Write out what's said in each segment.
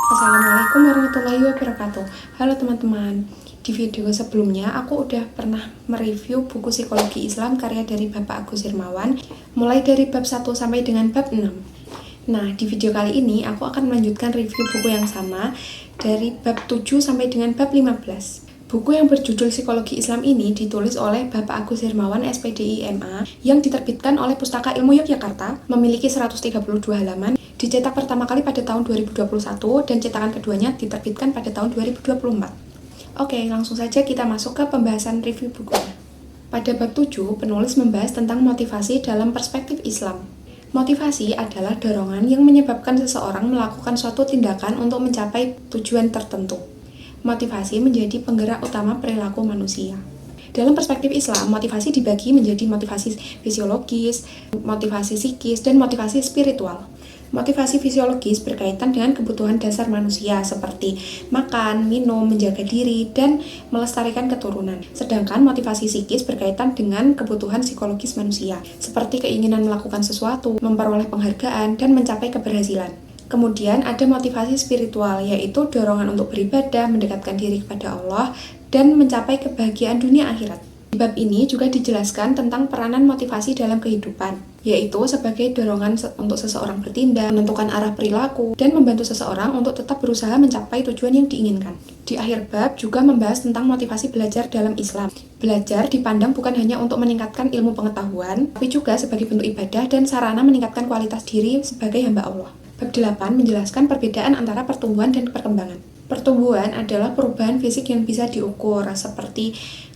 Assalamualaikum warahmatullahi wabarakatuh. Halo teman-teman. Di video sebelumnya aku udah pernah mereview buku Psikologi Islam karya dari Bapak Agus Hirmawan, mulai dari bab 1 sampai dengan bab 6. Nah, di video kali ini aku akan melanjutkan review buku yang sama dari bab 7 sampai dengan bab 15. Buku yang berjudul Psikologi Islam ini ditulis oleh Bapak Agus Hirmawan SPDI MA yang diterbitkan oleh Pustaka Ilmu Yogyakarta, memiliki 132 halaman, dicetak pertama kali pada tahun 2021 dan cetakan keduanya diterbitkan pada tahun 2024. Oke, langsung saja kita masuk ke pembahasan review bukunya. Pada bab 7, penulis membahas tentang motivasi dalam perspektif Islam. Motivasi adalah dorongan yang menyebabkan seseorang melakukan suatu tindakan untuk mencapai tujuan tertentu. Motivasi menjadi penggerak utama perilaku manusia. Dalam perspektif Islam, motivasi dibagi menjadi motivasi fisiologis, motivasi psikis, dan motivasi spiritual. Motivasi fisiologis berkaitan dengan kebutuhan dasar manusia seperti makan, minum, menjaga diri, dan melestarikan keturunan. Sedangkan motivasi psikis berkaitan dengan kebutuhan psikologis manusia seperti keinginan melakukan sesuatu, memperoleh penghargaan, dan mencapai keberhasilan. Kemudian ada motivasi spiritual, yaitu dorongan untuk beribadah, mendekatkan diri kepada Allah, dan mencapai kebahagiaan dunia akhirat. Di bab ini juga dijelaskan tentang peranan motivasi dalam kehidupan, yaitu sebagai dorongan untuk seseorang bertindak, menentukan arah perilaku, dan membantu seseorang untuk tetap berusaha mencapai tujuan yang diinginkan. Di akhir bab juga membahas tentang motivasi belajar dalam Islam. Belajar dipandang bukan hanya untuk meningkatkan ilmu pengetahuan, tapi juga sebagai bentuk ibadah dan sarana meningkatkan kualitas diri sebagai hamba Allah. Bab 8 menjelaskan perbedaan antara pertumbuhan dan perkembangan. Pertumbuhan adalah perubahan fisik yang bisa diukur, seperti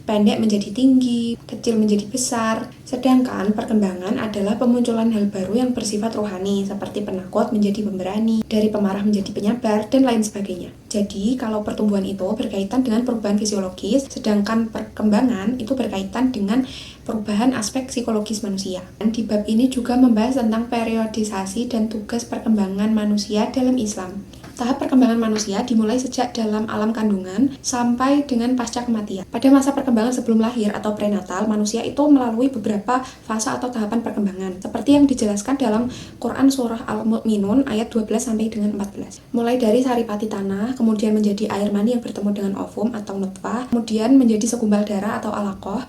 pendek menjadi tinggi, kecil menjadi besar. Sedangkan perkembangan adalah pemunculan hal baru yang bersifat rohani, seperti penakut menjadi pemberani, dari pemarah menjadi penyabar, dan lain sebagainya. Jadi, kalau pertumbuhan itu berkaitan dengan perubahan fisiologis, sedangkan perkembangan itu berkaitan dengan perubahan aspek psikologis manusia. Dan di bab ini juga membahas tentang periodisasi dan tugas perkembangan manusia dalam Islam. Tahap perkembangan manusia dimulai sejak dalam alam kandungan sampai dengan pasca kematian. Pada masa perkembangan sebelum lahir atau prenatal, manusia itu melalui beberapa fase atau tahapan perkembangan, seperti yang dijelaskan dalam Quran Surah Al-Mu'minun ayat 12 sampai dengan 14. Mulai dari saripati tanah, kemudian menjadi air mani yang bertemu dengan ovum atau nutfah, kemudian menjadi segumpal darah atau alaqah,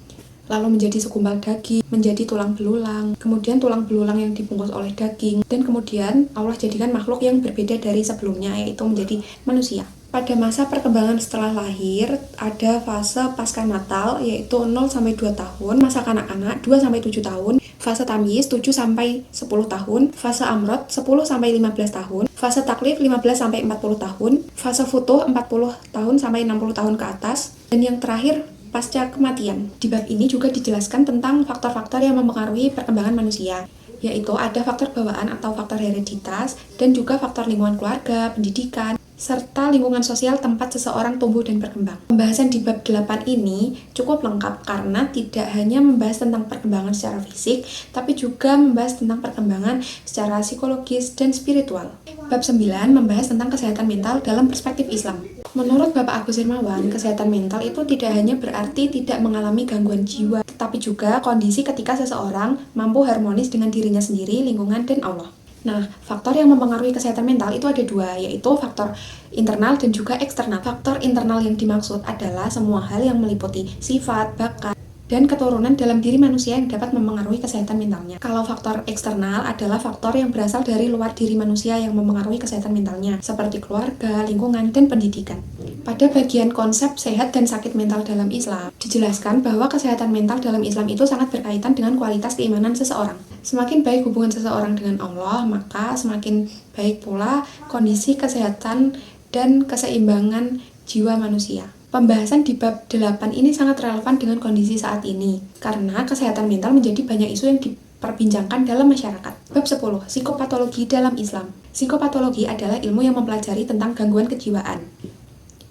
lalu menjadi segumpal daging, menjadi tulang belulang, kemudian tulang belulang yang dibungkus oleh daging, dan kemudian Allah jadikan makhluk yang berbeda dari sebelumnya, yaitu menjadi manusia. Pada masa perkembangan setelah lahir, ada fase pasca natal, yaitu 0-2 tahun, masa kanak-kanak 2-7 tahun, fase tamyiz 7-10 tahun, fase amrod 10-15 tahun, fase taklif 15-40 tahun, fase futuh 40 tahun sampai 60 tahun ke atas, dan yang terakhir pasca kematian. Di bab ini juga dijelaskan tentang faktor-faktor yang mempengaruhi perkembangan manusia, yaitu ada faktor bawaan atau faktor hereditas, dan juga faktor lingkungan keluarga, pendidikan, serta lingkungan sosial tempat seseorang tumbuh dan berkembang. Pembahasan di bab 8 ini cukup lengkap karena tidak hanya membahas tentang perkembangan secara fisik, tapi juga membahas tentang perkembangan secara psikologis dan spiritual. Bab 9 membahas tentang kesehatan mental dalam perspektif Islam. Menurut Bapak Agus Hirmawan, kesehatan mental itu tidak hanya berarti tidak mengalami gangguan jiwa, tetapi juga kondisi ketika seseorang mampu harmonis dengan dirinya sendiri, lingkungan, dan Allah. Nah, faktor yang mempengaruhi kesehatan mental itu ada dua, yaitu faktor internal dan juga eksternal. Faktor internal yang dimaksud adalah semua hal yang meliputi sifat, bakat, dan keturunan dalam diri manusia yang dapat mempengaruhi kesehatan mentalnya. Kalau faktor eksternal adalah faktor yang berasal dari luar diri manusia yang mempengaruhi kesehatan mentalnya, seperti keluarga, lingkungan, dan pendidikan. Pada bagian konsep sehat dan sakit mental dalam Islam, dijelaskan bahwa kesehatan mental dalam Islam itu sangat berkaitan dengan kualitas keimanan seseorang. Semakin baik hubungan seseorang dengan Allah, maka semakin baik pula kondisi kesehatan dan keseimbangan jiwa manusia. Pembahasan di bab 8 ini sangat relevan dengan kondisi saat ini, karena kesehatan mental menjadi banyak isu yang diperbincangkan dalam masyarakat. Bab 10, psikopatologi dalam Islam. Psikopatologi adalah ilmu yang mempelajari tentang gangguan kejiwaan.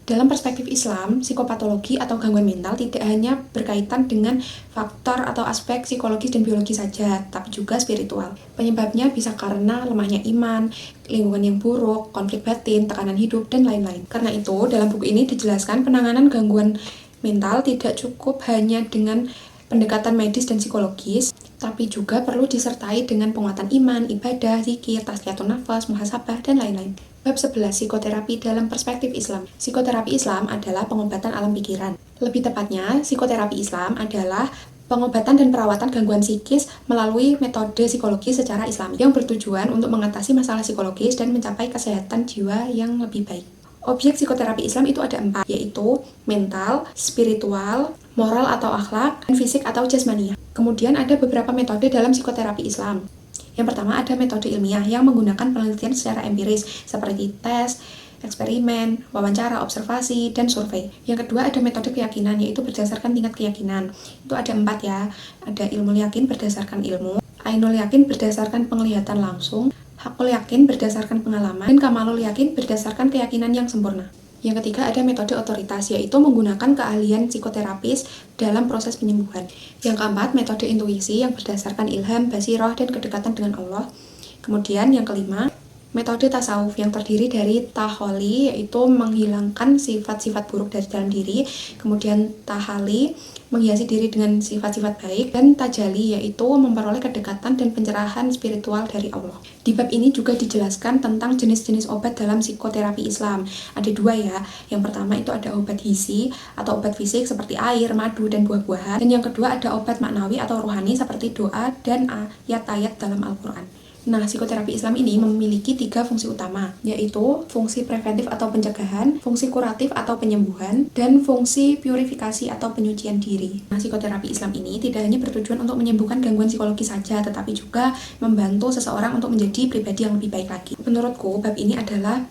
Dalam perspektif Islam, psikopatologi atau gangguan mental tidak hanya berkaitan dengan faktor atau aspek psikologis dan biologis saja, tapi juga spiritual. Penyebabnya bisa karena lemahnya iman, lingkungan yang buruk, konflik batin, tekanan hidup, dan lain-lain. Karena itu, dalam buku ini dijelaskan penanganan gangguan mental tidak cukup hanya dengan pendekatan medis dan psikologis, tapi juga perlu disertai dengan penguatan iman, ibadah, zikir, tazkiyatun nafas, muhasabah, dan lain-lain. Bab 11. Psikoterapi dalam perspektif Islam. Psikoterapi Islam adalah pengobatan alam pikiran. Lebih tepatnya, psikoterapi Islam adalah pengobatan dan perawatan gangguan psikis melalui metode psikologi secara Islami yang bertujuan untuk mengatasi masalah psikologis dan mencapai kesehatan jiwa yang lebih baik. Objek psikoterapi Islam itu ada 4, yaitu mental, spiritual, moral atau akhlak, dan fisik atau jasmania. Kemudian ada beberapa metode dalam psikoterapi Islam. Yang pertama ada metode ilmiah yang menggunakan penelitian secara empiris seperti tes, eksperimen, wawancara, observasi, dan survei. Yang kedua ada metode keyakinan, yaitu berdasarkan tingkat keyakinan. Itu ada 4 ya. Ada ilmu yakin berdasarkan ilmu, ainul yakin berdasarkan penglihatan langsung, hakul yakin berdasarkan pengalaman, dan kamalul yakin berdasarkan keyakinan yang sempurna. Yang ketiga ada metode otoritas, yaitu menggunakan keahlian psikoterapis dalam proses penyembuhan. Yang keempat metode intuisi yang berdasarkan ilham, basiroh, dan kedekatan dengan Allah. Kemudian yang kelima metode tasawuf yang terdiri dari taholi, yaitu menghilangkan sifat-sifat buruk dari dalam diri, kemudian tahali, menghiasi diri dengan sifat-sifat baik, dan tajali, yaitu memperoleh kedekatan dan pencerahan spiritual dari Allah. Di bab ini juga dijelaskan tentang jenis-jenis obat dalam psikoterapi Islam. Ada 2 ya. Yang pertama itu ada obat hisi atau obat fisik seperti air, madu, dan buah-buahan. Dan yang kedua ada obat maknawi atau rohani seperti doa dan ayat-ayat dalam Al-Quran. Nah, psikoterapi Islam ini memiliki 3 fungsi utama, yaitu fungsi preventif atau pencegahan, fungsi kuratif atau penyembuhan, dan fungsi purifikasi atau penyucian diri. Nah, psikoterapi Islam ini tidak hanya bertujuan untuk menyembuhkan gangguan psikologi saja, tetapi juga membantu seseorang untuk menjadi pribadi yang lebih baik lagi. Menurutku, bab ini adalah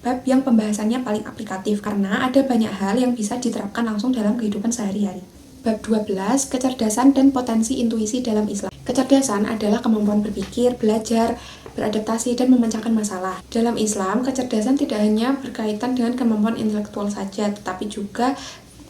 bab yang pembahasannya paling aplikatif karena ada banyak hal yang bisa diterapkan langsung dalam kehidupan sehari-hari. Bab 12. Kecerdasan dan potensi intuisi dalam Islam. Kecerdasan adalah kemampuan berpikir, belajar, beradaptasi, dan memecahkan masalah. Dalam Islam, kecerdasan tidak hanya berkaitan dengan kemampuan intelektual saja, tetapi juga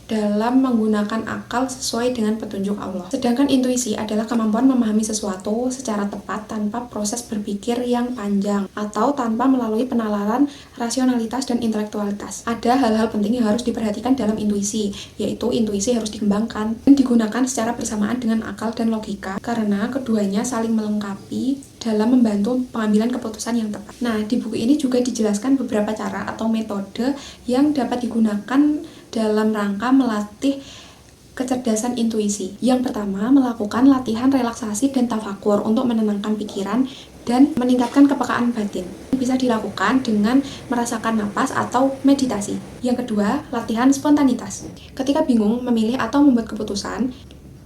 dalam menggunakan akal sesuai dengan petunjuk Allah. Sedangkan intuisi adalah kemampuan memahami sesuatu secara tepat tanpa proses berpikir yang panjang atau tanpa melalui penalaran rasionalitas dan intelektualitas. Ada hal-hal penting yang harus diperhatikan dalam intuisi, yaitu intuisi harus dikembangkan dan digunakan secara bersamaan dengan akal dan logika karena keduanya saling melengkapi dalam membantu pengambilan keputusan yang tepat. Nah, di buku ini juga dijelaskan beberapa cara atau metode yang dapat digunakan dalam rangka melatih kecerdasan intuisi. Yang pertama, melakukan latihan relaksasi dan tafakur untuk menenangkan pikiran dan meningkatkan kepekaan batin. Bisa dilakukan dengan merasakan napas atau meditasi. Yang kedua, latihan spontanitas. Ketika bingung memilih atau membuat keputusan,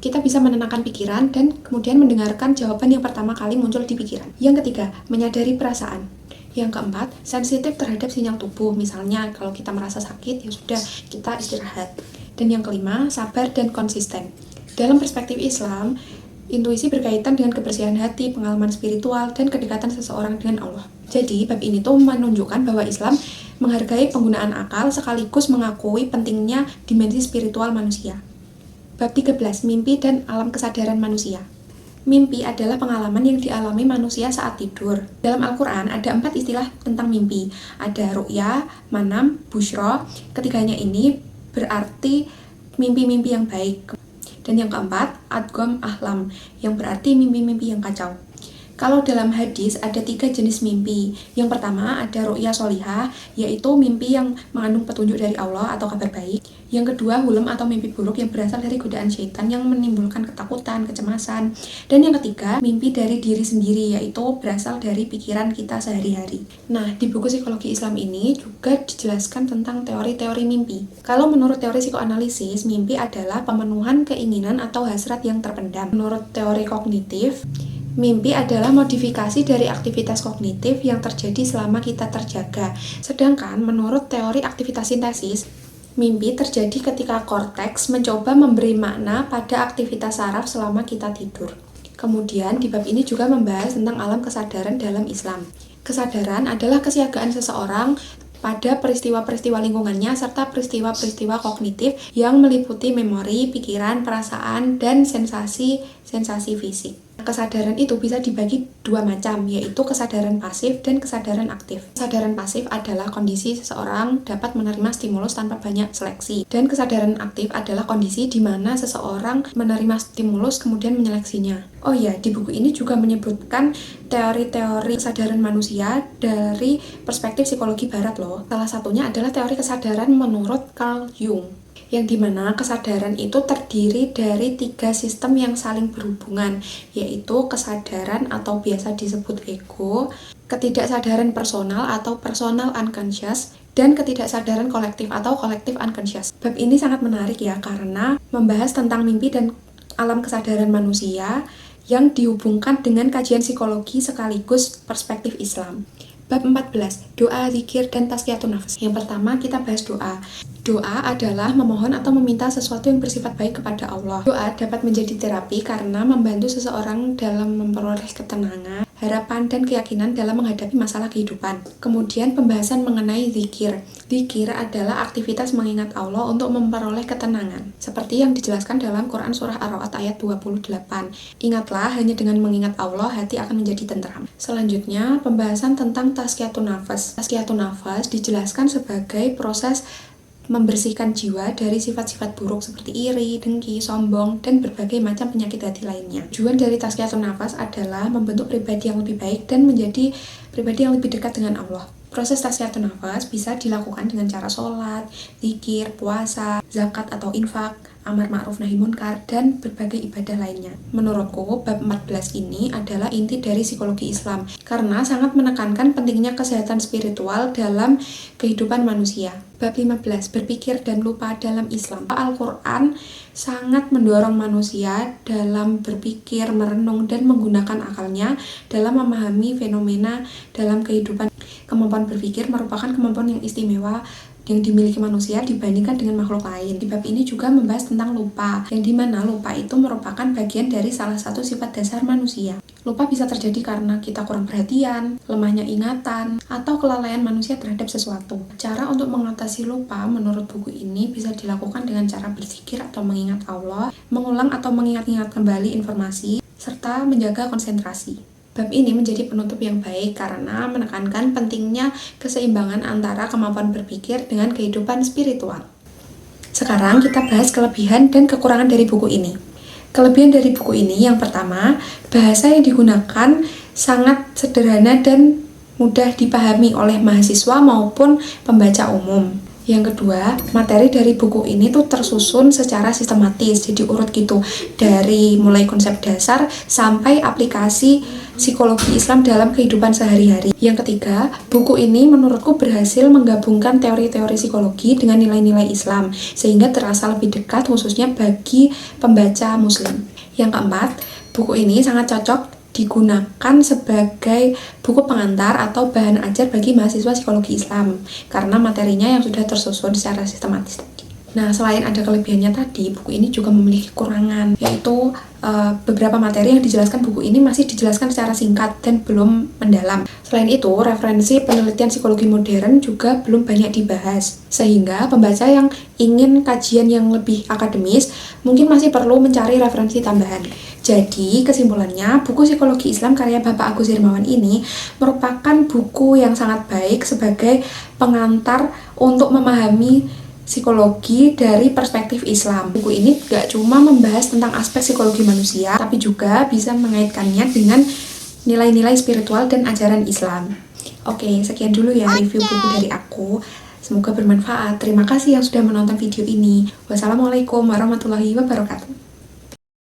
kita bisa menenangkan pikiran dan kemudian mendengarkan jawaban yang pertama kali muncul di pikiran. Yang ketiga, menyadari perasaan. Yang keempat, sensitif terhadap sinyal tubuh. Misalnya, kalau kita merasa sakit, ya sudah, kita istirahat. Dan yang kelima, sabar dan konsisten. Dalam perspektif Islam, intuisi berkaitan dengan kebersihan hati, pengalaman spiritual, dan kedekatan seseorang dengan Allah. Jadi, bab ini tuh menunjukkan bahwa Islam menghargai penggunaan akal sekaligus mengakui pentingnya dimensi spiritual manusia. Bab 13, mimpi dan alam kesadaran manusia. Mimpi adalah pengalaman yang dialami manusia saat tidur. Dalam Al-Quran ada 4 istilah tentang mimpi. Ada ru'ya, manam, busyra. Ketiganya ini berarti mimpi-mimpi yang baik. Dan yang keempat, adgom ahlam, yang berarti mimpi-mimpi yang kacau. Kalau dalam hadis ada 3 jenis mimpi. Yang pertama ada ru'ya sholihah, yaitu mimpi yang mengandung petunjuk dari Allah atau kabar baik. Yang kedua hulm atau mimpi buruk yang berasal dari godaan syaitan yang menimbulkan ketakutan, kecemasan. Dan yang ketiga mimpi dari diri sendiri, yaitu berasal dari pikiran kita sehari-hari. Nah, di buku psikologi Islam ini juga dijelaskan tentang teori-teori mimpi. Kalau menurut teori psikoanalisis, mimpi adalah pemenuhan keinginan atau hasrat yang terpendam. Menurut teori kognitif, mimpi adalah modifikasi dari aktivitas kognitif yang terjadi selama kita terjaga. Sedangkan menurut teori aktivitas sintesis, mimpi terjadi ketika korteks mencoba memberi makna pada aktivitas saraf selama kita tidur. Kemudian di bab ini juga membahas tentang alam kesadaran dalam Islam. Kesadaran adalah kesiagaan seseorang pada peristiwa-peristiwa lingkungannya serta peristiwa-peristiwa kognitif yang meliputi memori, pikiran, perasaan, dan sensasi fisik. Kesadaran itu bisa dibagi 2 macam, yaitu kesadaran pasif dan kesadaran aktif. Kesadaran pasif adalah kondisi seseorang dapat menerima stimulus tanpa banyak seleksi, dan kesadaran aktif adalah kondisi di mana seseorang menerima stimulus kemudian menyeleksinya. Oh iya, di buku ini juga menyebutkan teori-teori kesadaran manusia dari perspektif psikologi barat loh. Salah satunya adalah teori kesadaran menurut Carl Jung, yang dimana kesadaran itu terdiri dari 3 sistem yang saling berhubungan, yaitu kesadaran atau biasa disebut ego, ketidaksadaran personal atau personal unconscious, dan ketidaksadaran kolektif atau collective unconscious. Bab ini sangat menarik ya, karena membahas tentang mimpi dan alam kesadaran manusia yang dihubungkan dengan kajian psikologi sekaligus perspektif Islam. Bab 14, doa, zikir, dan tazkiyatun nafs. Yang pertama kita bahas doa. Doa adalah memohon atau meminta sesuatu yang bersifat baik kepada Allah. Doa dapat menjadi terapi karena membantu seseorang dalam memperoleh ketenangan, harapan, dan keyakinan dalam menghadapi masalah kehidupan. Kemudian pembahasan mengenai zikir. Zikir adalah aktivitas mengingat Allah untuk memperoleh ketenangan, seperti yang dijelaskan dalam Quran Surah Ar-Ra'd ayat 28. Ingatlah, hanya dengan mengingat Allah, hati akan menjadi tenteram. Selanjutnya, pembahasan tentang tazkiyatun nafas. Tazkiyatun nafas dijelaskan sebagai proses membersihkan jiwa dari sifat-sifat buruk seperti iri, dengki, sombong, dan berbagai macam penyakit hati lainnya. Tujuan dari tazkiyatun nafas adalah membentuk pribadi yang lebih baik dan menjadi pribadi yang lebih dekat dengan Allah. Proses tazkiyatun nafas bisa dilakukan dengan cara sholat, zikir, puasa, zakat atau infak, amar ma'ruf nahi munkar, dan berbagai ibadah lainnya. Menurutku, bab 14 ini adalah inti dari psikologi Islam karena sangat menekankan pentingnya kesehatan spiritual dalam kehidupan manusia. Bab 15, berpikir dan lupa dalam Islam. Al-Quran sangat mendorong manusia dalam berpikir, merenung, dan menggunakan akalnya dalam memahami fenomena dalam kehidupan. Kemampuan berpikir merupakan kemampuan yang istimewa yang dimiliki manusia dibandingkan dengan makhluk lain. Di bab ini juga membahas tentang lupa, yang dimana lupa itu merupakan bagian dari salah satu sifat dasar manusia. Lupa bisa terjadi karena kita kurang perhatian, lemahnya ingatan, atau kelalaian manusia terhadap sesuatu. Cara untuk mengatasi lupa menurut buku ini bisa dilakukan dengan cara berzikir atau mengingat Allah, mengulang atau mengingat-ingat kembali informasi, serta menjaga konsentrasi. Bab ini menjadi penutup yang baik karena menekankan pentingnya keseimbangan antara kemampuan berpikir dengan kehidupan spiritual. Sekarang kita bahas kelebihan dan kekurangan dari buku ini. Kelebihan dari buku ini yang pertama, bahasa yang digunakan sangat sederhana dan mudah dipahami oleh mahasiswa maupun pembaca umum. Yang kedua, materi dari buku ini tuh tersusun secara sistematis, jadi urut gitu, dari mulai konsep dasar sampai aplikasi psikologi Islam dalam kehidupan sehari-hari. Yang ketiga, buku ini menurutku berhasil menggabungkan teori-teori psikologi dengan nilai-nilai Islam, sehingga terasa lebih dekat khususnya bagi pembaca muslim. Yang keempat, buku ini sangat cocok digunakan sebagai buku pengantar atau bahan ajar bagi mahasiswa psikologi Islam karena materinya yang sudah tersusun secara sistematis. Nah, selain ada kelebihannya tadi, buku ini juga memiliki kekurangan, yaitu beberapa materi yang dijelaskan buku ini masih dijelaskan secara singkat dan belum mendalam. Selain itu, referensi penelitian psikologi modern juga belum banyak dibahas, sehingga pembaca yang ingin kajian yang lebih akademis mungkin masih perlu mencari referensi tambahan. Jadi, kesimpulannya, buku Psikologi Islam karya Bapak Agus Hirmawan ini merupakan buku yang sangat baik sebagai pengantar untuk memahami psikologi dari perspektif Islam. Buku ini gak cuma membahas tentang aspek psikologi manusia, tapi juga bisa mengaitkannya dengan nilai-nilai spiritual dan ajaran Islam. Oke, sekian dulu ya review buku dari aku. Semoga bermanfaat. Terima kasih yang sudah menonton video ini. Wassalamualaikum warahmatullahi wabarakatuh.